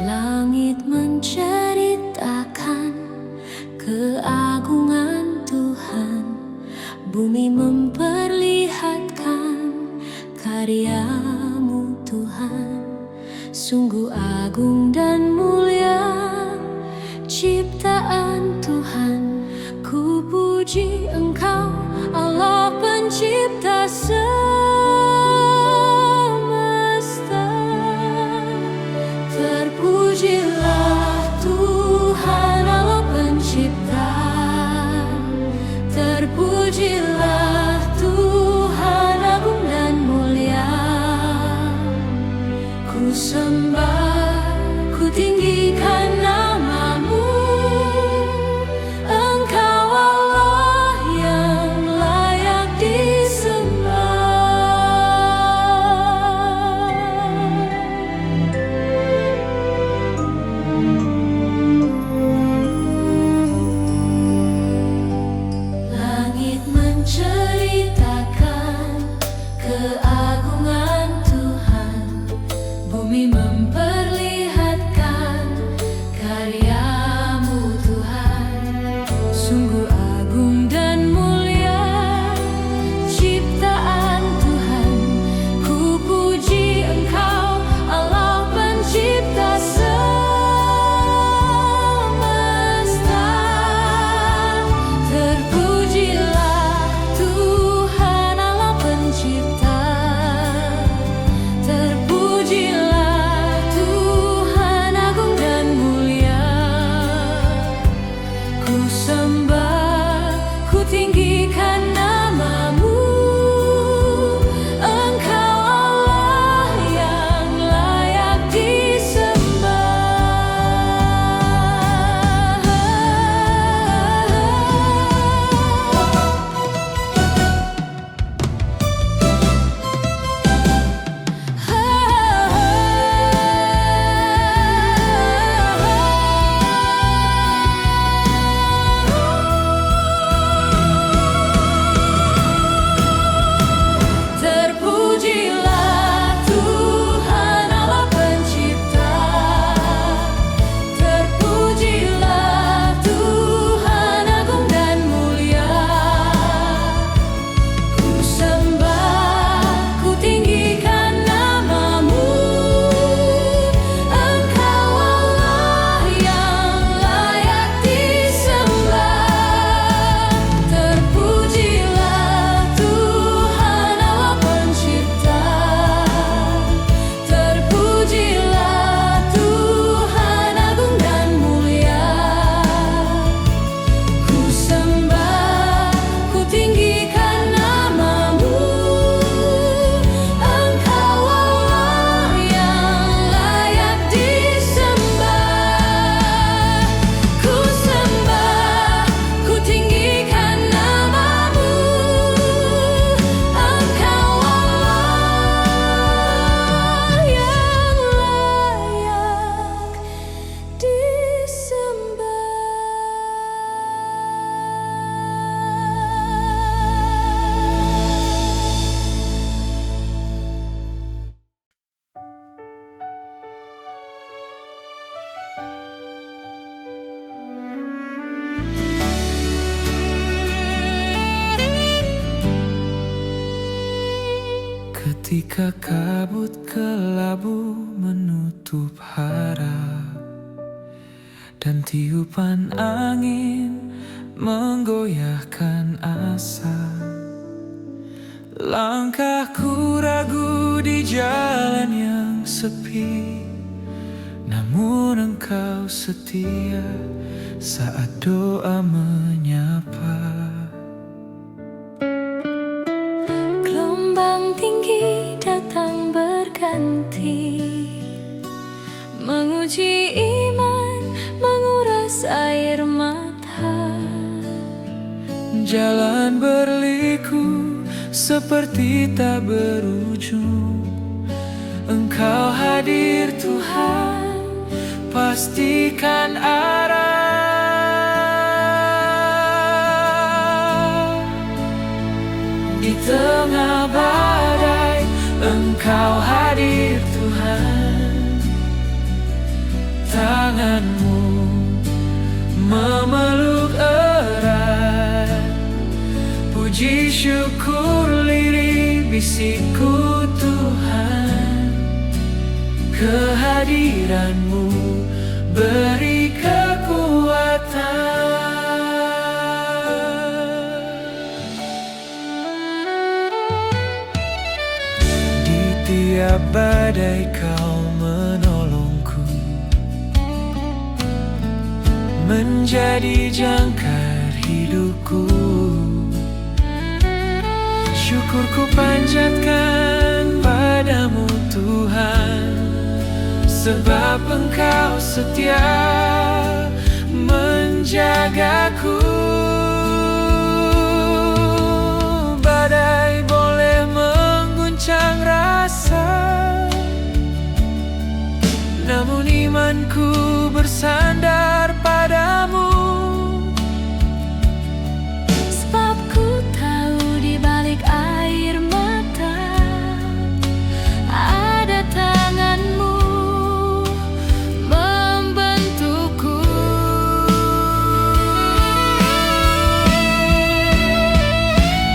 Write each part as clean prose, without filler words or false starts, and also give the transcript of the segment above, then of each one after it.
Langit menceritakan keagungan Tuhan, bumi memperlihatkan karya-Mu Tuhan. Sungguh agung dan mulia ciptaan Tuhan. Ku puji Engkau, Allah pencipta semesta. Terpujilah Tuhan Allah pencipta. Terpujilah Tuhan agung dan mulia. Ku sembah, ku tinggikan nama-Mu. Engkau Allah yang layak disembah. Langit menceritakan keagungan Tuhan, bumi memperlihatkan karya-Mu Tuhan. Sungguh agung dan mulia ciptaan Tuhan. Ku puji Engkau, Allah pencipta semesta. Terpujilah Tuhan Allah pencipta. Terpujilah Tuhan agung dan mulia. Ku sembah, ku tinggikan nama-Mu. Engkau Allah yang layak Terpujilah Tuhan Allah pencipta. Terpujilah Tuhan agung dan mulia. Ku sembah, ku tinggikan nama-Mu. Engkau Allah yang layak disembah. Terpujilah Tuhan Allah pencipta. Terpujilah Tuhan agung dan mulia. Ku sembah, ku tinggikan nama-Mu. Engkau Allah yang layak disembah. Ku sembah, ku tinggikan nama-Mu. Engkau Allah yang layak disembah. Ketika kabut kelabu menutup harap dan tiupan angin menggoyahkan asa, langkahku ragu di jalan yang sepi. Namun Engkau setia saat doa menyapa. Gelombang tinggi datang berganti, menguji iman, menguras air mata. Jalan berliku seperti tak berujung. Engkau hadir Tuhan, pastikan arah. Di tengah badai Engkau hadir Tuhan. Tanganmu memeluk erat, puji syukur lirih bisikku Tuhan. Kehadiranmu beri kekuatan. Di tiap badai Kau menolongku, menjadi jangkar hidupku. Syukurku panjatkan padamu Tuhan, sebab Engkau setia menjagaku. Badai boleh mengguncang rasa, namun imanku bersandar padamu. Sebab ku tahu di balik air mata ada tanganmu membentukku.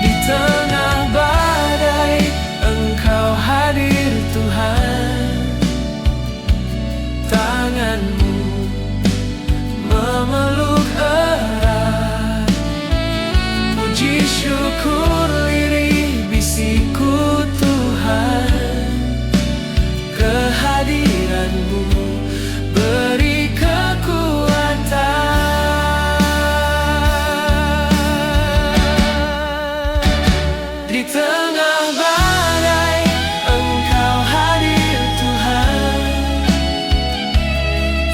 Di tengah badai Engkau hadir Tuhan. Tanganmu memeluk erat, puji syukur lirih bisikku Tuhan. Kehadiranmu beri kekuatan. Di tengah badai Engkau hadir Tuhan.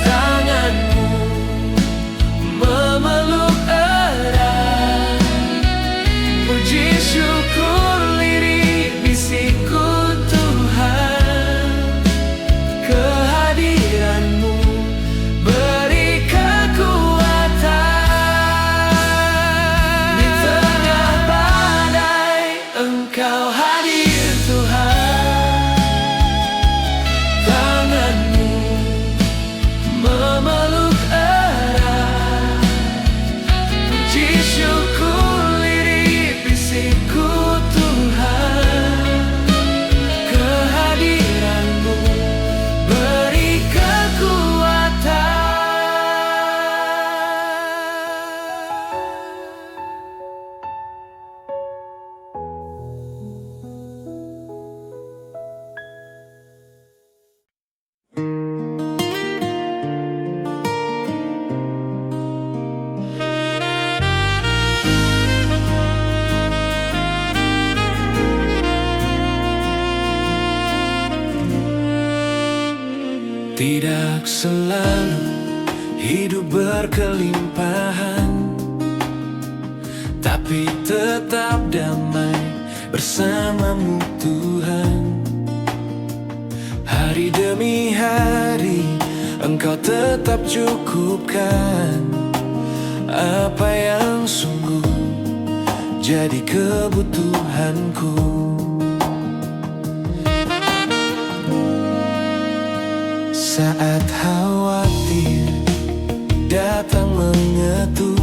Tanganmu memeluk erat, puji syukur lirih bisikku Tuhan. Kehadiranmu beri kekuatan. Di tengah badai Engkau hadir Tuhan. Tanganmu memeluk erat, puji syukur lirih bisikku Tuhan. Kehadiranmu beri kekuatan. Tidak selalu hidup berkelimpahan, tapi tetap damai bersamamu Tuhan. Hari demi hari Engkau tetap cukupkan apa yang sungguh jadi kebutuhanku. Saat khawatir datang mengetuk,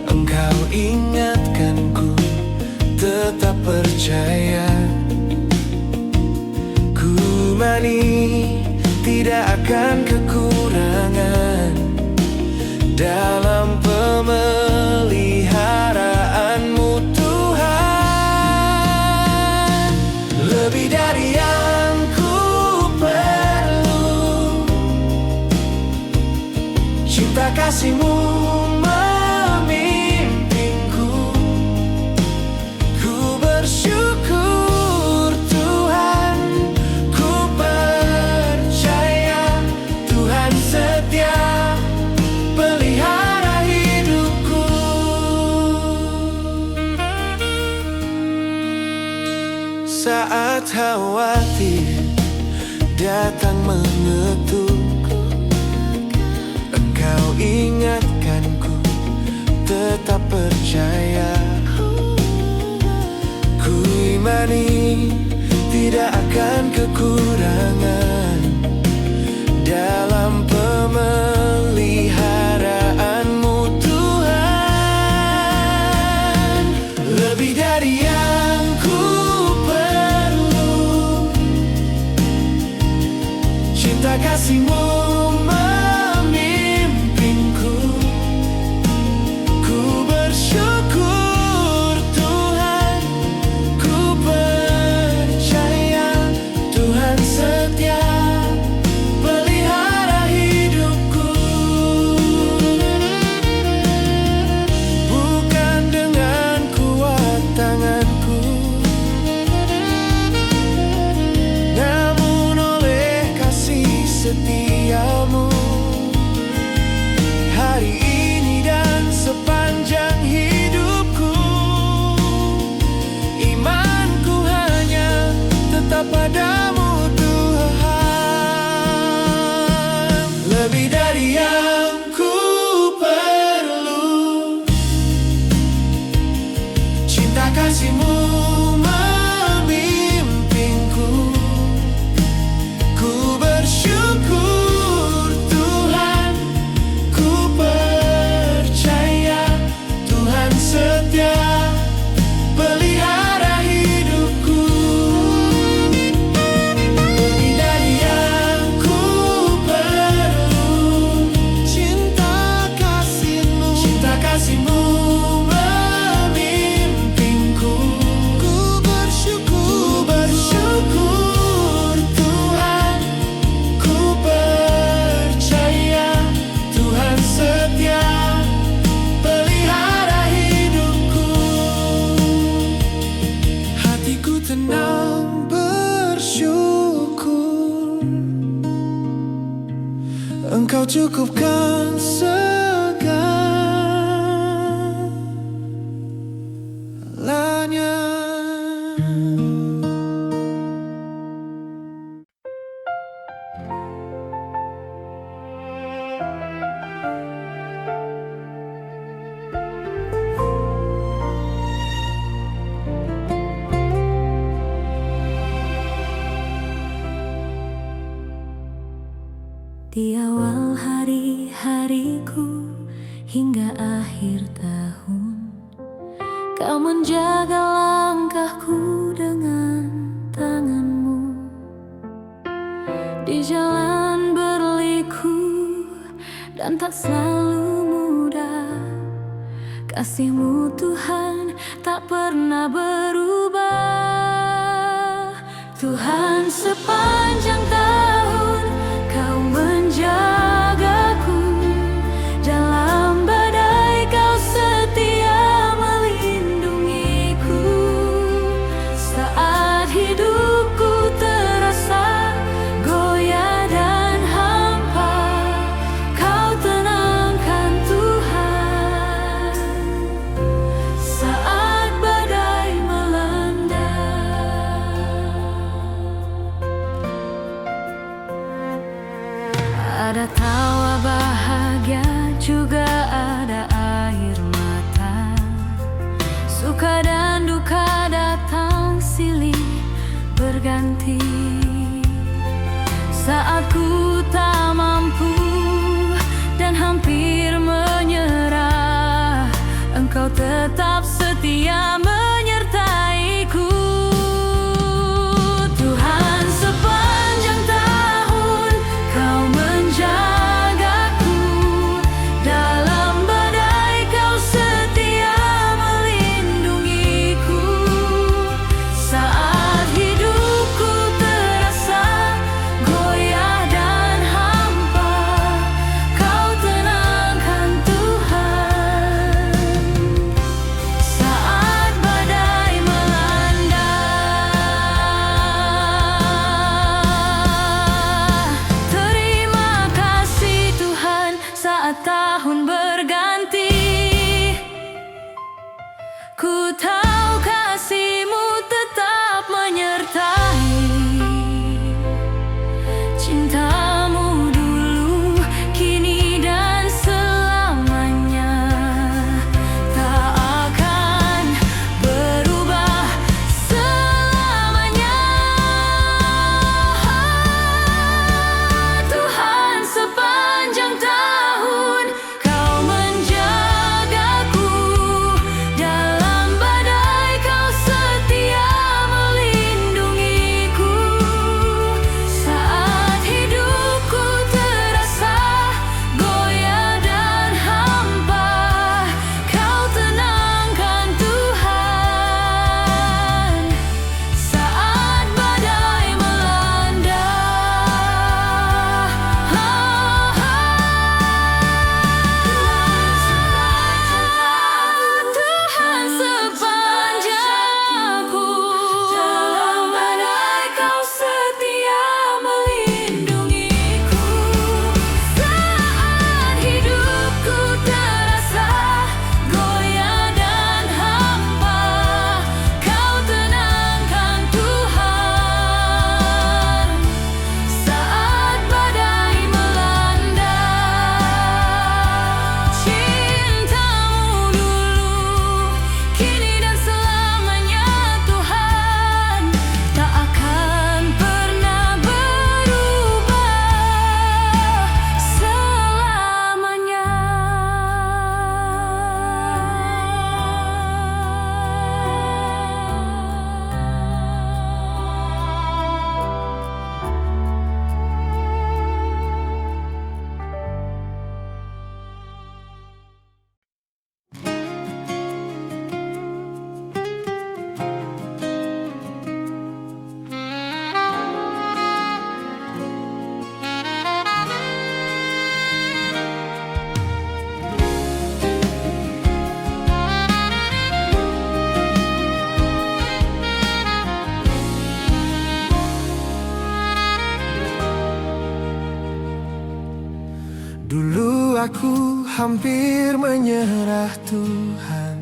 Engkau ingatkanku tetap percaya. Ku mani tidak akan kekurangan dalam pemeliharaanmu Tuhan. Lebih dari yang ku perlu, cinta kasih-Mu memimpinku. Ku bersyukur Tuhan, ku percaya Tuhan setia pelihara hidupku. Saat khawatir datang mengetuk, tetap percaya. Ku imani tidak akan kekurangan dalam pemeliharaanmu Tuhan. Lebih dari yang ku perlu, cinta kasih-Mu memimpinku. Ku bersyukur Tuhan, ku percaya Tuhan setia pelihara hidupku. Bukan dengan kuat tanganku, namun oleh kasih setiamu. Hari ini dan sepanjang hidupku, imanku hanya tetap padamu Tuhan. Lebih dari yang ku perlu, cinta kasih-Mu memimpinku. Ku bersyukur Tuhan, ku percaya Tuhan setia pelihara hidupku. Lebih dari yang ku perlu, cinta kasih-Mu memimpinku. Ku bersyukur Tuhan, ku percaya Tuhan setia pelihara hidupku. Hatiku tenang bersyukur, Engkau cukupkan segalanya. Di awal hari-hariku hingga akhir tahun, Kau menjaga langkahku dengan tangan-Mu. Di jalan berliku dan tak selalu mudah, kasih-Mu Tuhan tak pernah berubah. Tuhan, sepanjang tahun Kau menjagaku, dalam badai Kau setia melindungiku. Saat hidupku terasa goyah dan hampa, Kau tenangkan Tuhan. Saat badai melanda, ada tawa bahagia, juga ada air mata. Suka dan duka datang silih berganti. Saat ku tak mampu dan hampir menyerah, Engkau tetap setia menyertaiku. Tuhan, sepanjang tahun Kau menjagaku, dalam badai Kau setia melindungiku. Saat hidupku terasa goyah dan hampa, Kau tenangkan Tuhan. Saat badai melanda, terima kasih Tuhan. Saat tahun berganti, ku tahu kasih-Mu tetap menyertai. Cinta-Mu dulu, kini dan selamanya. Dulu aku hampir menyerah Tuhan,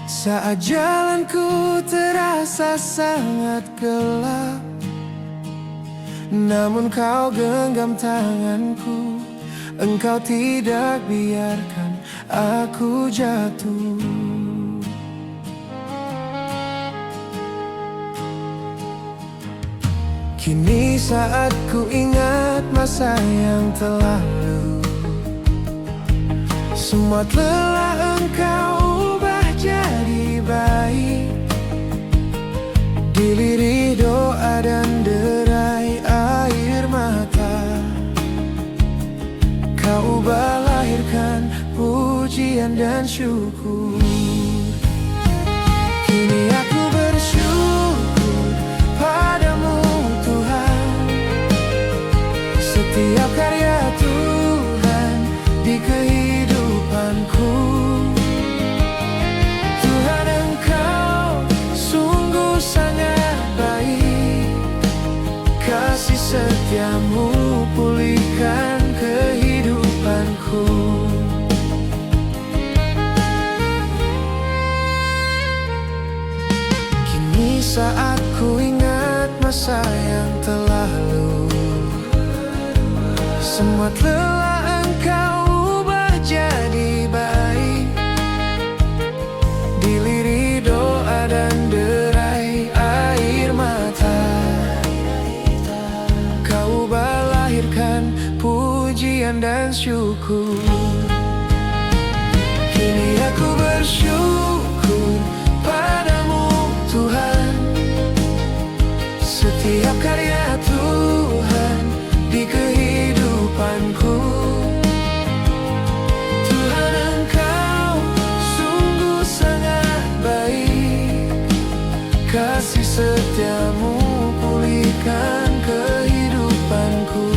saat jalanku terasa sangat gelap. Namun kau genggam tanganku, engkau tidak biarkan aku jatuh. Kini saat ku ingat masa yang telah lalu, semua telah engkau ubah jadi baik. Diliri doa dan derai air mata, kau ubah lahirkan pujian dan syukur. Kini aku bersyukur padamu Tuhan, setiap karya Tuhan di kehidupanku. Tuhan, engkau sungguh sangat baik, kasih setiamu pulihkan kehidupanku. Kini saat ku ingat masa yang telah lalu, semua telah engkau ubah jadi baik. Diliri doa dan derai air mata, kau ubah lahirkan pujian dan syukur. Kini aku bersyukur padamu Tuhan, setiap karya Tuhan di kehidupanku. Tuhan, engkau sungguh sangat baik, kasih setiamu pulihkan kehidupanku.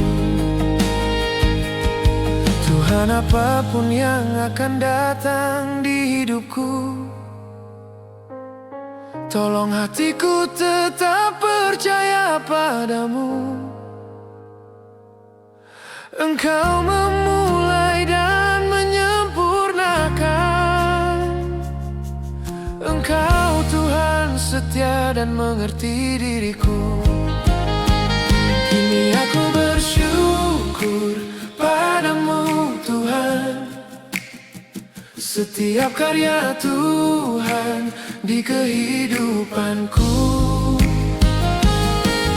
Tuhan, apapun yang akan datang di hidupku, tolong hatiku tetap percaya padamu. Engkau memulai dan menyempurnakan. Engkau Tuhan setia dan mengerti diriku. Kini aku bersyukur padamu Tuhan, setiap karya Tuhan di kehidupanku.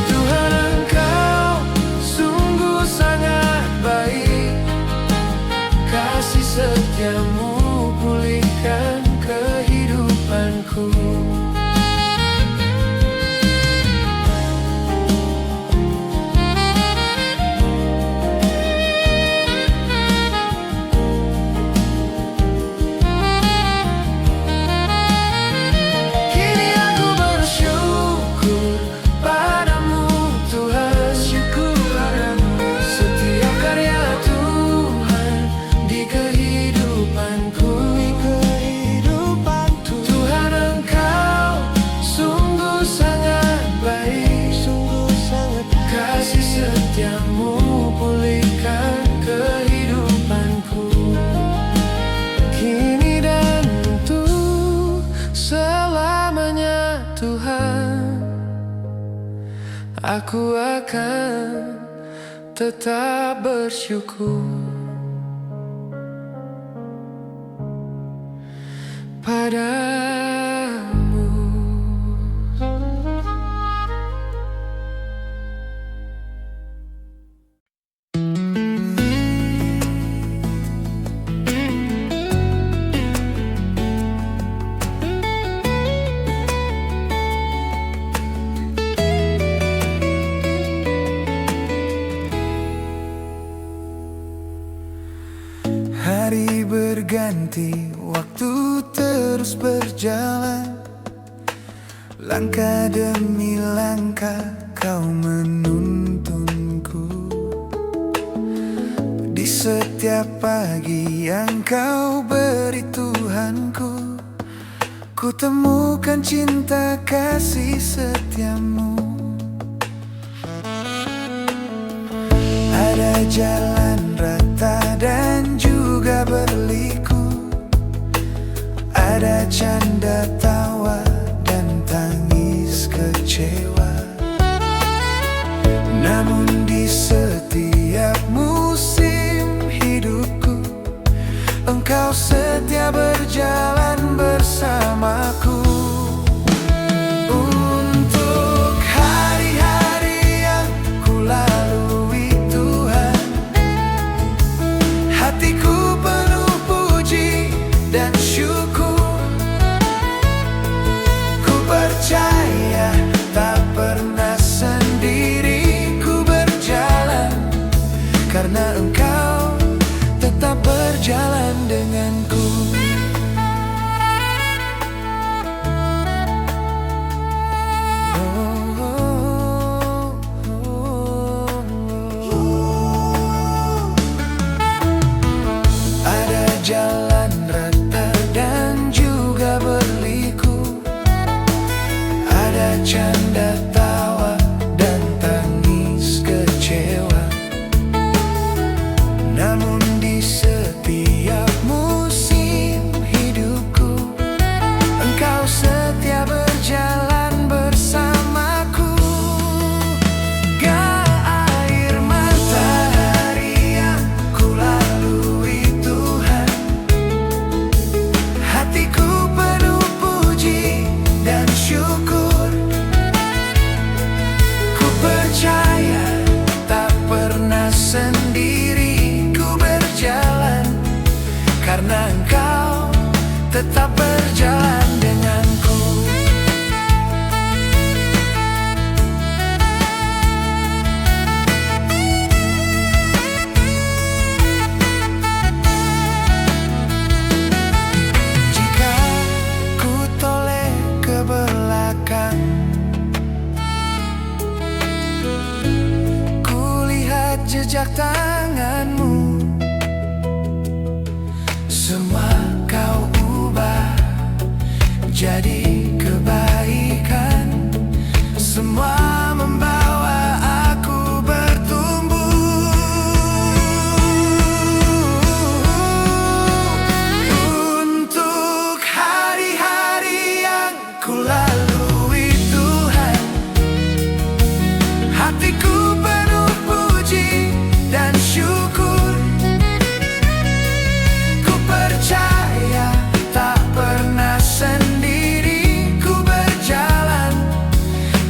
Tuhan, engkau sungguh sangat baik, kasih setiamu pulihkan kehidupanku. Setiamu pulihkan kehidupanku, kini dan untuk selamanya. Tuhan, aku akan tetap bersyukur padamu. Hari berganti, waktu terus berjalan, langkah demi langkah kau menuntunku. Di setiap pagi yang kau beri Tuhanku, ku temukan cinta kasih setiamu. Ada Ada jalan rata dan juga berliku, ada canda tawa dan tangis kecewa. Namun di setiap musim hidupku, engkau setia berjalan bersamaku. Untuk hari-hari yang ku lalui Tuhan, hatiku penuh puji dan syukur. Ku percaya tak pernah sendiri ku berjalan, karena engkau tetap berjalan denganku. Ada jalan rata dan juga berliku, ada canda tawa dan tangis kecewa. Namun di setiap musim hidupku, engkau setia berjalan bersamaku. Gak air matahari yang ku lalui Tuhan, hatiku penuh puji dan syukur. Ku percaya tak pernah sendiri ku berjalan, karena engkau tetap berjalan denganku. Jika ku toleh ke belakang, ku lihat jejak tanganmu. Semua kau ubah jadi kebaikan, semua membawa aku bertumbuh. Untuk hari-hari yang ku lalui Tuhan, hatiku penuh puji dan syukur. Ku percaya tak pernah sendiri ku berjalan,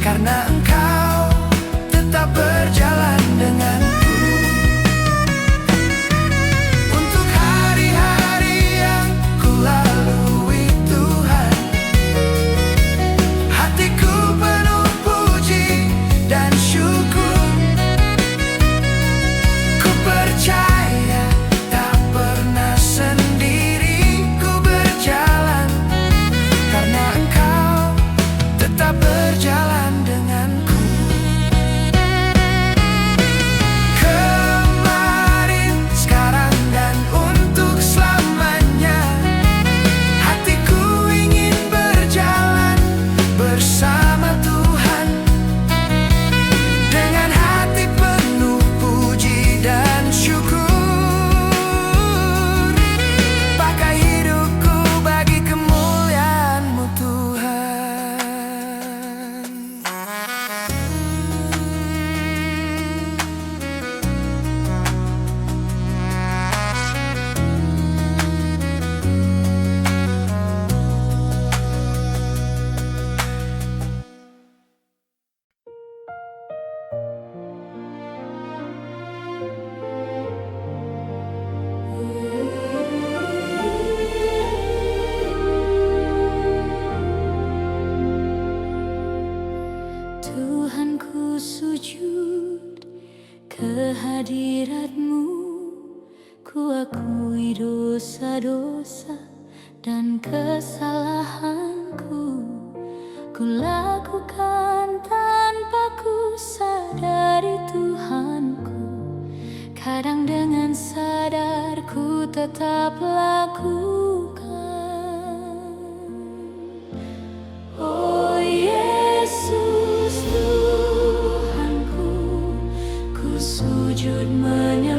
karena engkau tetap berjalan denganku. Untuk hari-hari yang ku lalui Tuhan, hatiku penuh puji dan syukur. Ku percaya tak pernah sendiri ku berjalan, karena engkau tetap berjalan denganku. Kemarin, sekarang, dan untuk selamanya, hatiku ingin berjalan bersama Tuhan. Dengan hati penuh puji dan syukur, pakai hidupku bagi kemuliaan-Mu Tuhan. Tuhan, ku sujud kehadirat-Mu, ku akui dosa-dosa dan kesalahanku. Ku lakukan tanpa ku sadari Tuhanku. Kadang dengan sadar ku tetap lakukan. Oh Yesus Tuhanku, ku sujud menyembah.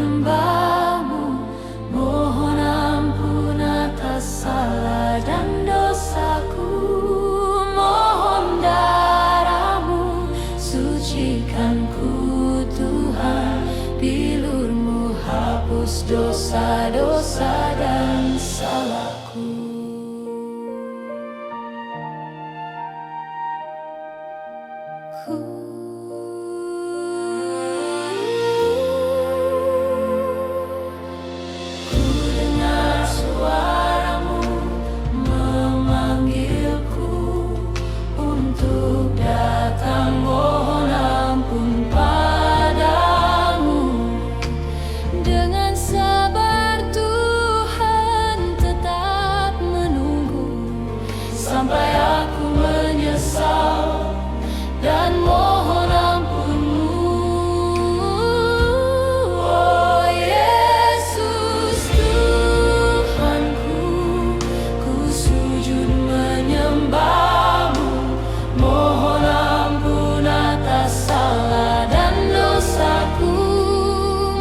Tuhan, bilur-Mu hapus dosa-dosa dan salahku. Ku dengar suara-Mu memanggilku untuk datang mohon ampun padamu. Dengan sabar Tuhan tetap menunggu sampai aku menyesal dan mohon ampun-Mu. Oh Yesus Tuhanku, ku sujud menyembah-Mu, mohon ampun atas salah dan dosaku.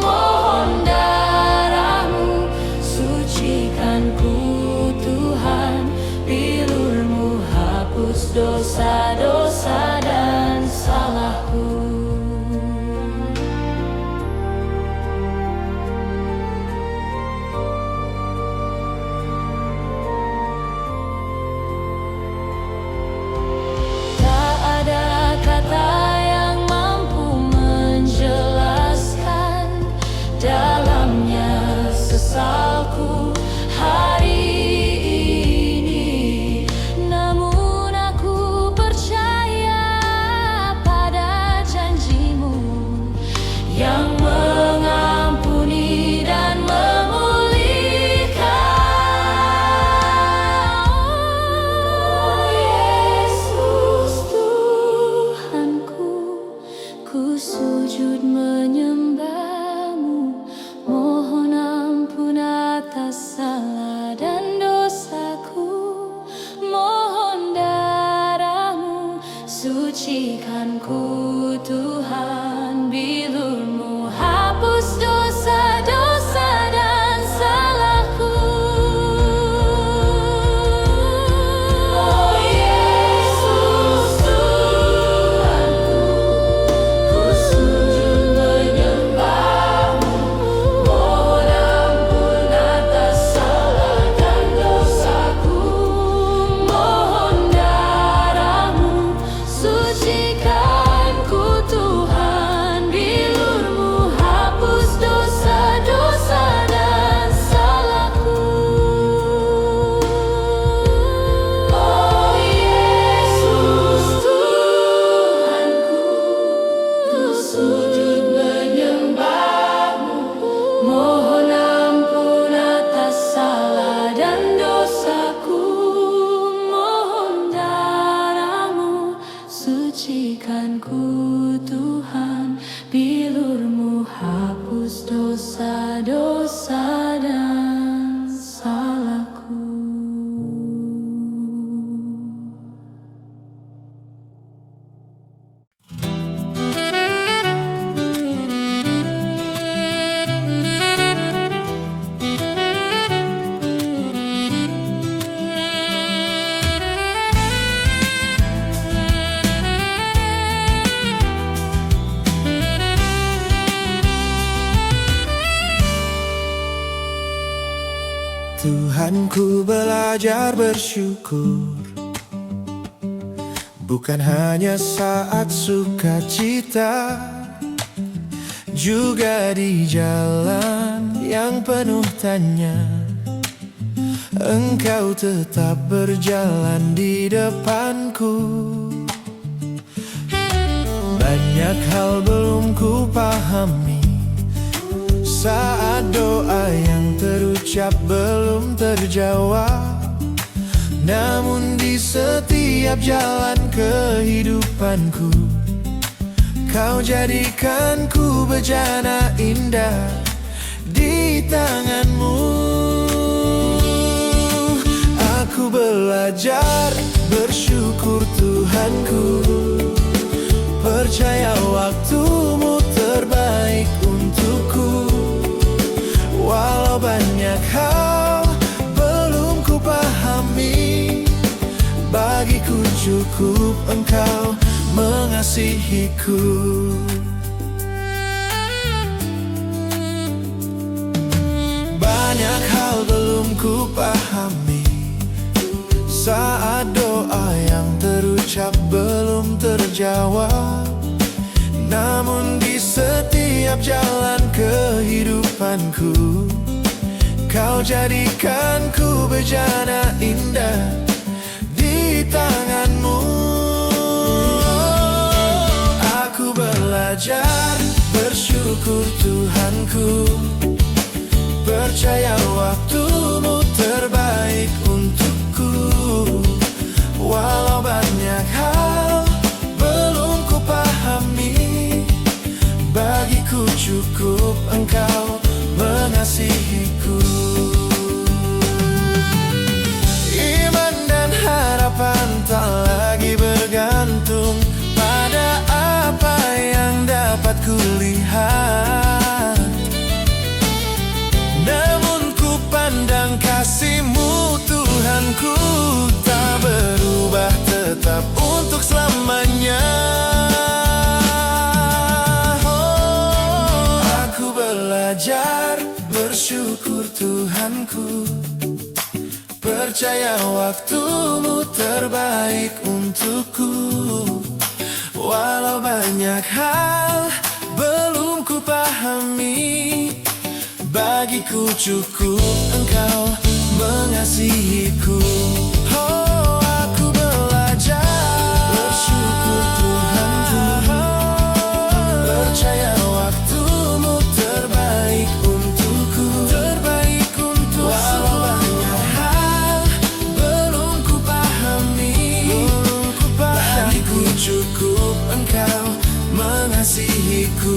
Mohon darah-Mu sucikan ku Tuhan, bilur-Mu hapus dosa-dosa dan salahku. Tak ada kata yang mampu menjelaskan dalamnya sesalku hari ini. Namun aku percaya pada janji-Mu yang mengampuni dan memulihkan. Oh Yesus Tuhanku, ku sujud menyembah-Mu, mohon ampun atas salah dan dosaku. Mohon darah-Mu sucikan ku Tuhan, bilur-Mu hapus dosa-dosa dan salahku. Oh Yesus Tuhanku, ku sujud menyembah-Mu, mohon ampun atas salah dan dosaku. Mohon darah-Mu sucikan ku Tuhan, bilur-Mu hapus dosa-dosa dan salahku. Oh Yesus Tuhanku, ku sujud menyembah-Mu, mohon ampun atas salah dan dosaku. Mohon darah-Mu sucikan ku Tuhan, bilur-Mu hapus dosa-dosa dan salahku. Tuhan, ku belajar bersyukur, bukan hanya saat sukacita, juga di jalan yang penuh tanya. Engkau tetap berjalan di depanku. Banyak hal belum ku pahami saat doa yang terucap belum terjawab. Namun di setiap jalan kehidupanku, Kau jadikanku bejana indah di tangan-Mu. Aku belajar bersyukur Tuhanku, percaya waktu-Mu terbaik untukku. Walau banyak hal belum ku pahami, bagiku cukup Engkau mengasihiku. ucap belum terjawab, namun di setiap jalan kehidupanku, kau jadikanku bejana indah di tanganmu. Aku belajar bersyukur Tuhanku, percaya waktumu terbaik untukku. Walau banyak hal belum ku pahami, bagiku cukup Engkau mengasihiku. Iman dan harapan tak lagi bergantung pada apa yang dapat kulihat, namun ku pandang kasih-Mu Tuhanku tak berubah, tetap untuk selamanya. Aku belajar bersyukur Tuhanku, percaya waktumu terbaik untukku. Walau banyak hal belum ku pahami, bagiku cukup Engkau mengasihiku. Oh, aku belajar bersyukur Tuhanku, percaya waktumu terbaik untukku. Walau banyak hal belum ku pahami, bagiku cukup Engkau mengasihiku.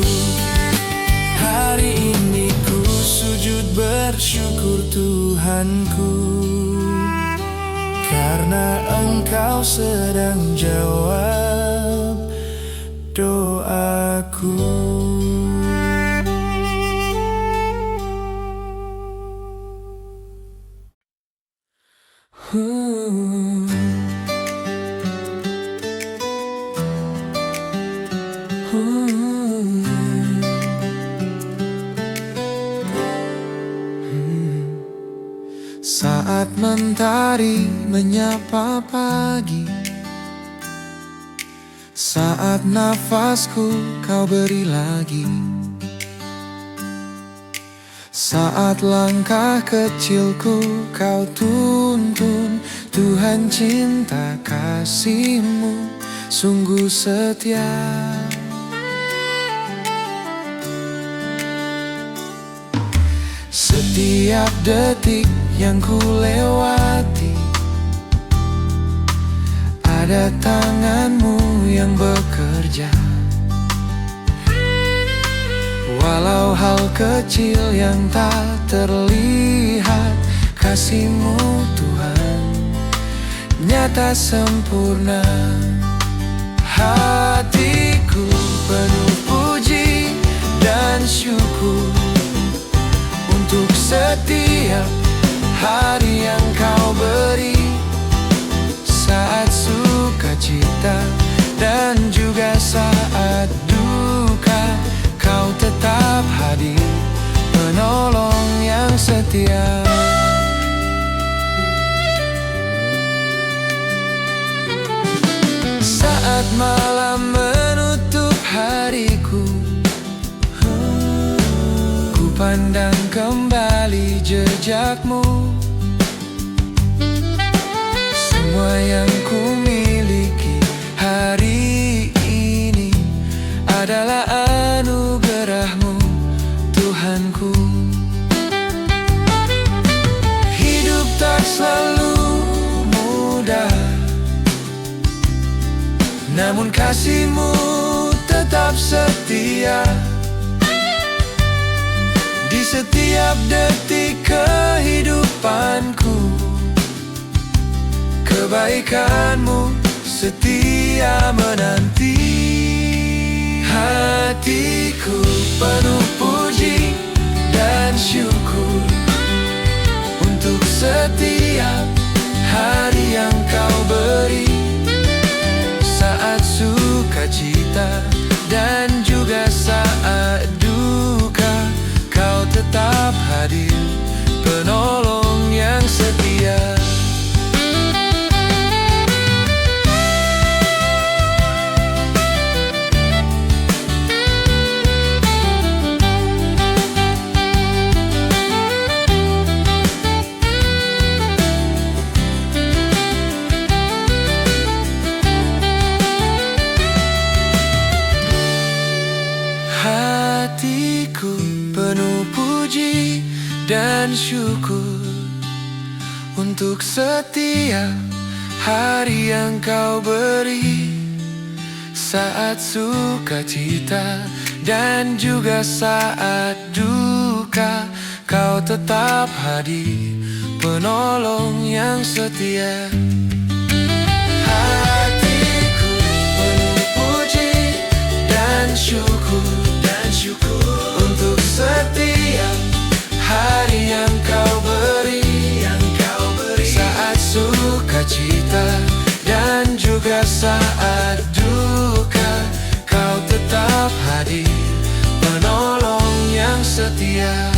Hari ini ku sujud bersyukur Tuhanku, karena Engkau sedang jawab doaku. Saat mentari menyapa pagi, saat nafasku Kau beri lagi, saat langkah kecilku Kau tuntun. Tuhan, cinta kasih-Mu sungguh setia. Setiap detik yang ku lewati, ada tangan-Mu yang bekerja. Walau hal kecil yang tak terlihat, kasih-Mu Tuhan nyata sempurna. Hatiku penuh puji dan syukur untuk setiap hari yang Kau beri. Saat sukacita dan juga saat duka, Kau tetap hadir, penolong yang setia. Saat malam menutup hariku, ku pandang kembali jejak-Mu. Semua yang ku miliki hari ini adalah anugerah-Mu, Tuhanku. Hidup tak selalu mudah, namun kasih-Mu tetap setia. Di setiap detik kehidupanku, kebaikan-Mu setia menanti. Hatiku penuh puji dan syukur untuk setiap hari yang Kau beri. Saat sukacita dan juga saat duka, Kau tetap hadir, penolong yang setia. puji dan syukur untuk setiap hari yang kau beri, saat sukacita dan juga saat duka. Kau tetap hadir, penolong yang setia. Hatiku penuh puji dan syukur untuk setiap hari yang kau beri, saat sukacita dan juga saat duka. Kau tetap hadir, penolong yang setia.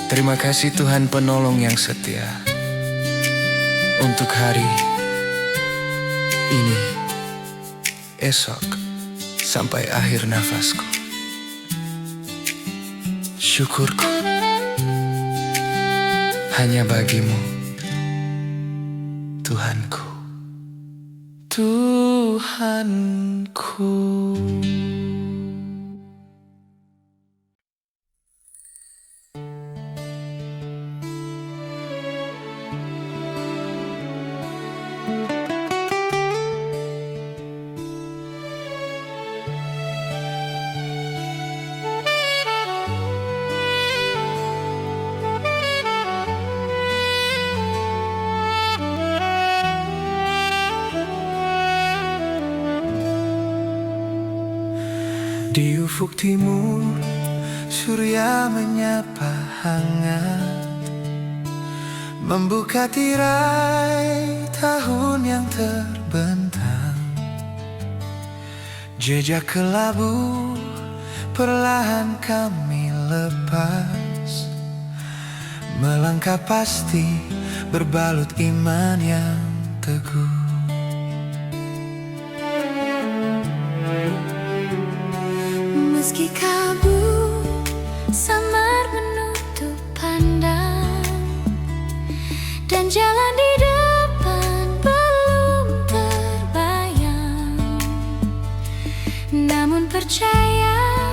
Terima kasih Tuhan, penolong yang setia, untuk hari ini, esok, sampai akhir nafasku. Syukurku hanya bagimu, Tuhanku, Tuhanku. Di ufuk timur, surya menyapa hangat, membuka tirai tahun yang terbentang. Jejak kelabu perlahan kami lepas, melangkah pasti berbalut iman yang teguh. Meski kabut samar menutup pandang dan jalan di depan belum terbayang, namun percaya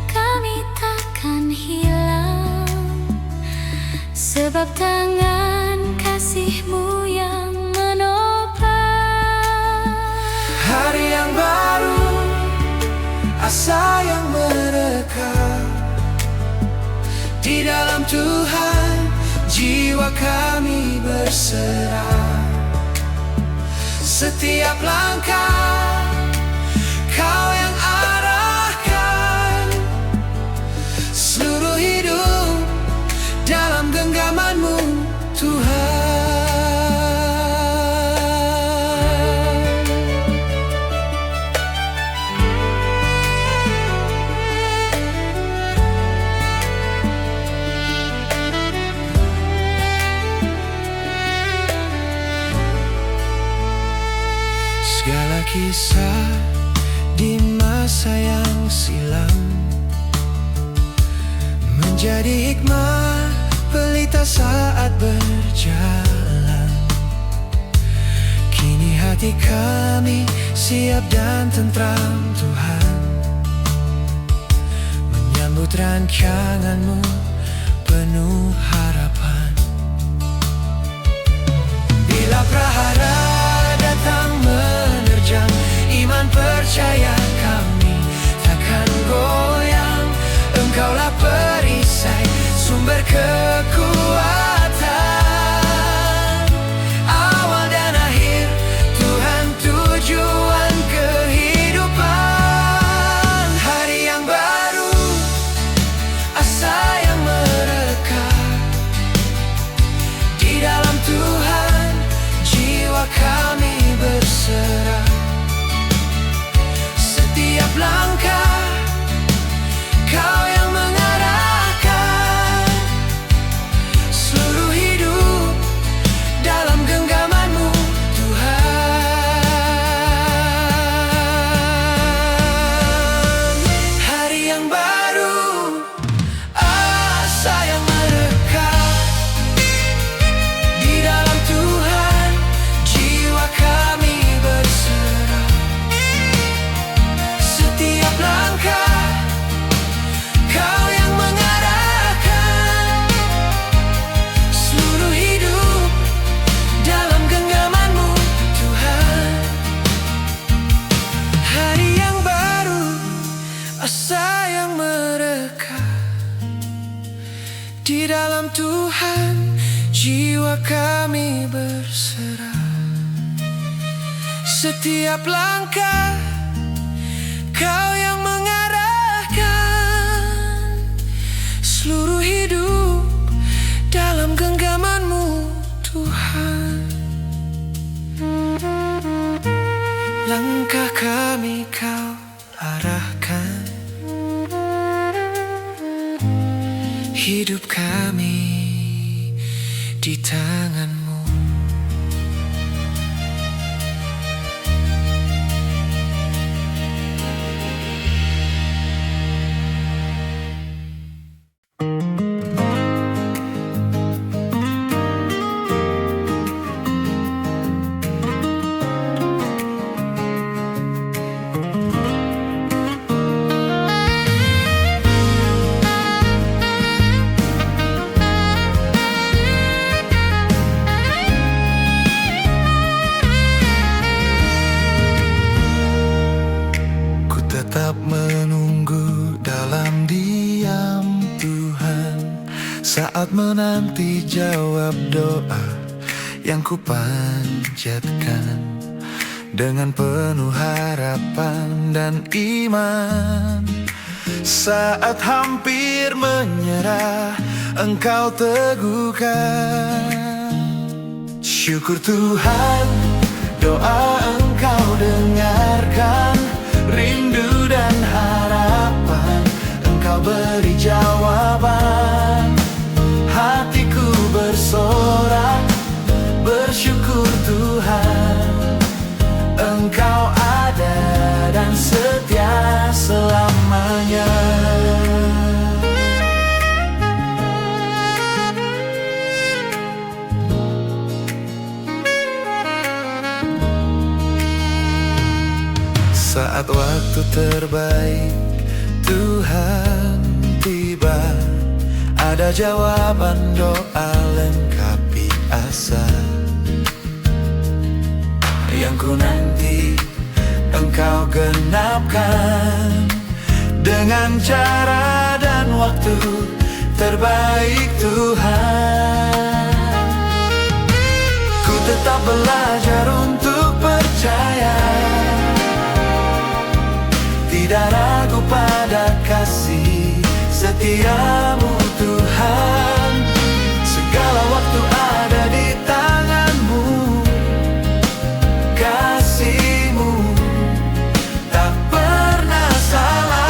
kami takkan hilang, sebab tangan kasih-Mu yang menopang. Hari yang baru, asa yang merekah, di dalam Tuhan jiwa kami berserah. Setiap langkah Kau yang arahkan, seluruh hidup dalam genggaman-Mu, Tuhan. Segala kisah di masa yang silam menjadi hikmah pelita saat berjalan. Kini hati kami siap dan tentram, Tuhan, menyambut rancangan-Mu penuh harapan. Bila prahara datang menerjang, iman percaya kami takkan goyang. Engkaulah perisai, sumber kekuatan, awal dan akhir, Tuhan tujuan kehidupan. Hari yang baru, asa yang merekah, di dalam Tuhan jiwa Tuhan, jiwa kami berserah. Setiap langkah Kau yang mengarahkan seluruh hidup dalam genggaman-Mu, Tuhan. Langkah kami Kau arahkan, hidup kami di tangan-Mu. Tetap menunggu dalam diam Tuhan, saat menanti jawab doa yang kupanjatkan. Dengan penuh harapan dan iman, saat hampir menyerah Engkau teguhkan. Syukur Tuhan, doa Engkau dengarkan. Rindu dan harapan Engkau beri jawaban. Hatiku bersorak, bersyukur Tuhan, Engkau ada dan setia selamanya. Saat waktu terbaik Tuhan tiba, ada jawaban doa lengkapi asa. Yang ku nanti Engkau genapkan, dengan cara dan waktu terbaik Tuhan. Ku tetap belajar untuk percaya, tidak ragu pada kasih setiamu Tuhan. Segala waktu ada di tangan-Mu, kasih-Mu tak pernah salah.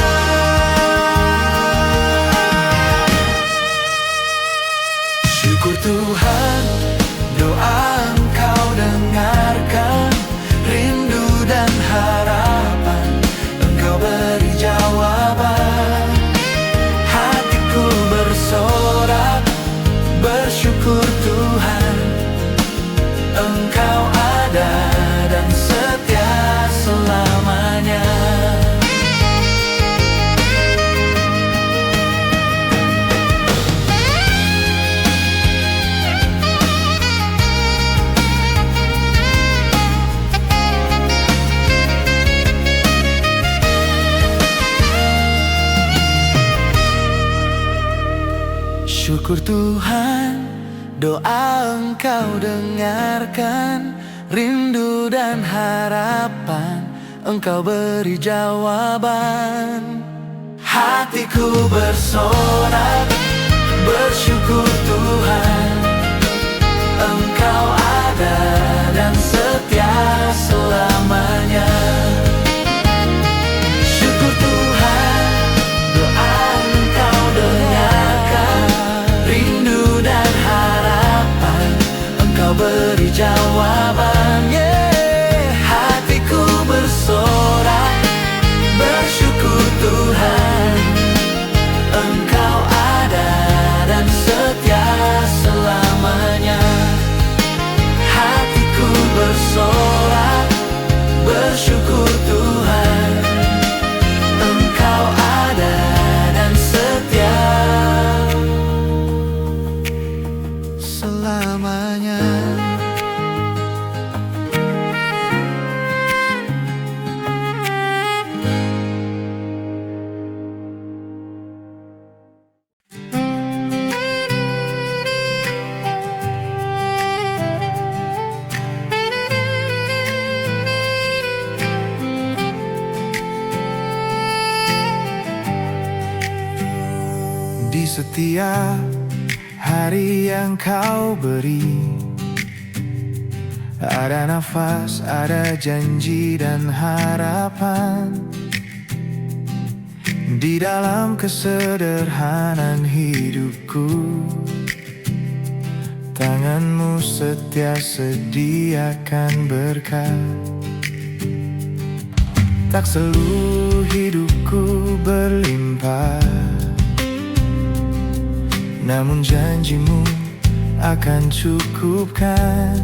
Syukur Tuhan, doa Engkau dengarkan. Rindu dan harapan Engkau beri jawaban. Hatiku bersorak, bersyukur Tuhan, Engkau ada dan setia selamanya. Syukur Tuhan, doa Engkau dengarkan. Rindu dan harapan Engkau beri jawaban. Hatiku bersorak, bersyukur Tuhan, Engkau ada dan setia selamanya. Syukur Tuhan, doa Engkau dengarkan. Rindu dan harapan Engkau beri jawaban. Hatiku bersorak, bersyukur Tuhan, Engkau ada dan setia selamanya. Hatiku bersorak, bersyukur Di setiap hari yang kau beri, ada nafas, ada janji dan harapan. Di dalam kesederhanaan hidupku, tanganmu setia sediakan berkat. Tak seluruh hidupku berlimpah, namun janjimu akan cukupkan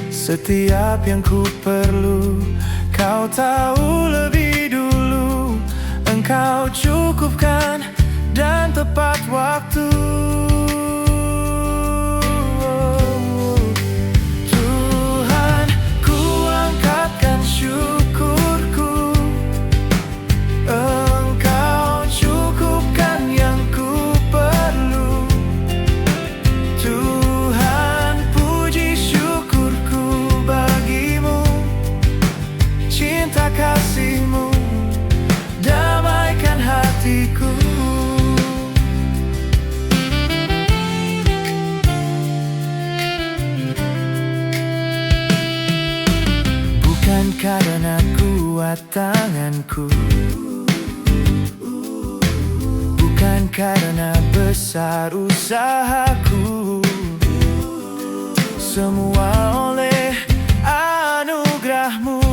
setiap yang ku perlu. Kau tahu lebih dulu, Engkau cukupkan dan tepat waktu. Tuhan, ku angkatkan syukurku, Engkau cukupkan yang ku perlu. Tuhan, puji syukurku bagimu, cinta kasih-Mu damaikan hatiku. Bukan karena kuat tanganku, bukan karena besar usahaku, semua oleh anugerah-Mu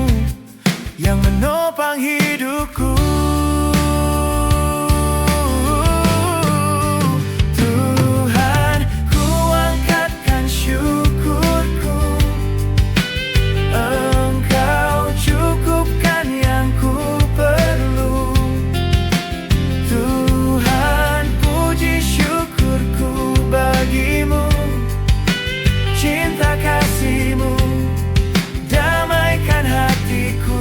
yang menopang hidupku. Tuhan, ku angkatkan syukurku, Engkau cukupkan yang ku perlu. Tuhan, puji syukurku bagimu, cinta kasih-Mu damaikan hatiku.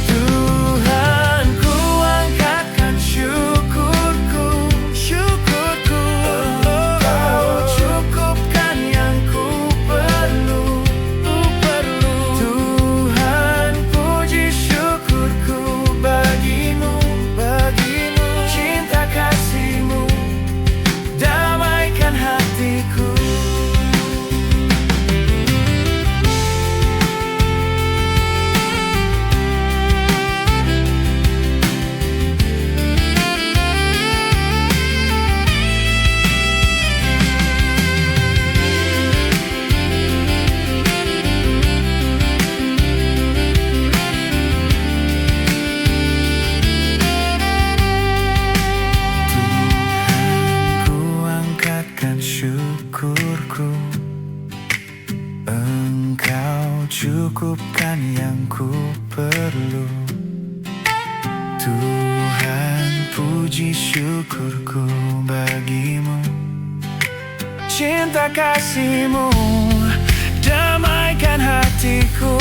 Tuhan, ku angkatkan syukurku, syukurku, Engkau cukupkan yang ku perlu, ku perlu. Tuhan, puji syukurku bagimu, bagimu, cinta kasih-Mu damaikan hatiku. Syukurku, Engkau cukupkan yang ku perlu. Tuhan, puji syukurku bagimu, cinta kasih-Mu damaikan hatiku.